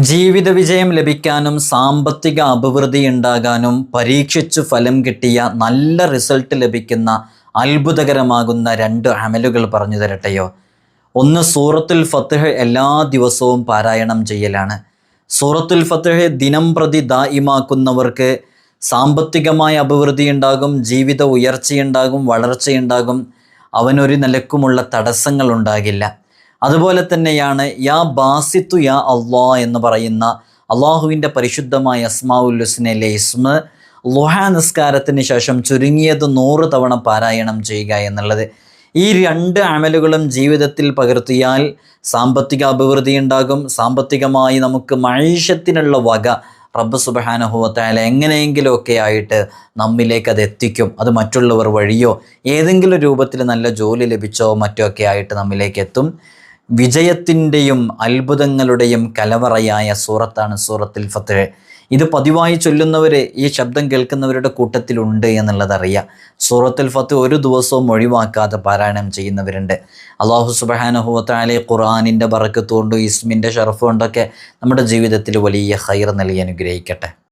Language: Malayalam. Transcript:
ജീവിത വിജയം ലഭിക്കാനും സാമ്പത്തിക അഭിവൃദ്ധി ഉണ്ടാകാനും പരീക്ഷിച്ചു ഫലം കിട്ടിയ നല്ല റിസൾട്ട് ലഭിക്കുന്ന അത്ഭുതകരമാകുന്ന 2 അമലുകൾ പറഞ്ഞു തരട്ടെയോ. ഒന്ന്, സൂറത്തുൽ ഫത്ഹ് എല്ലാ ദിവസവും പാരായണം ചെയ്യലാണ്. സൂറത്തുൽ ഫത്ഹ് ദിനം പ്രതി ദായിമാക്കുന്നവർക്ക് സാമ്പത്തികമായ അഭിവൃദ്ധി ഉണ്ടാകും, ജീവിത ഉയർച്ചയുണ്ടാകും, വളർച്ചയുണ്ടാകും, അവനൊരു നിലക്കുമുള്ള തടസ്സങ്ങൾ ഉണ്ടാകില്ല. അതുപോലെ തന്നെയാണ് യാ ബാസിത്തു യാ അള്ളാ എന്ന് പറയുന്ന അള്ളാഹുവിൻ്റെ പരിശുദ്ധമായ അസ്മാഉൽ ഹുസ്നയിലെ ഇസ്മ ളുഹാ നിസ്കാരത്തിന് ശേഷം ചുരുങ്ങിയത് 100 തവണ പാരായണം ചെയ്യുക എന്നുള്ളത്. ഈ 2 അമലുകളും ജീവിതത്തിൽ പകർത്തിയാൽ സാമ്പത്തിക അഭിവൃദ്ധി ഉണ്ടാകും. സാമ്പത്തികമായി നമുക്ക് മഈശത്തിനുള്ള വക റബ്ബ് സുബ്ഹാനഹു വ തആല എങ്ങനെയെങ്കിലുമൊക്കെ ആയിട്ട് നമ്മിലേക്ക് അത് എത്തിക്കും. അത് മറ്റുള്ളവർ വഴിയോ ഏതെങ്കിലും രൂപത്തിൽ നല്ല ജോലി ലഭിച്ചോ മറ്റോ ഒക്കെ ആയിട്ട് നമ്മിലേക്ക് എത്തും. വിജയത്തിൻ്റെയും അത്ഭുതങ്ങളുടെയും കലവറയായ സൂറത്താണ് സൂറത്തുൽ ഫത്ഹ്. ഇത് പതിവായി ചൊല്ലുന്നവർ, ഈ ശബ്ദം കേൾക്കുന്നവരുടെ കൂട്ടത്തിലുണ്ട് എന്നുള്ളതറിയാം. സൂറത്തുൽ ഫത്ഹ് ഒരു ദിവസവും ഒഴിവാക്കാതെ പാരായണം ചെയ്യുന്നവരുണ്ട്. അല്ലാഹു സുബ്ഹാനഹു വ തആല ഖുർആനിൻ്റെ ബറക്കത്ത് കൊണ്ടും ഇസ്മിൻ്റെ ഷറഫ് കൊണ്ടൊക്കെ നമ്മുടെ ജീവിതത്തിൽ വലിയ ഖൈർ നൽകി അനുഗ്രഹിക്കട്ടെ.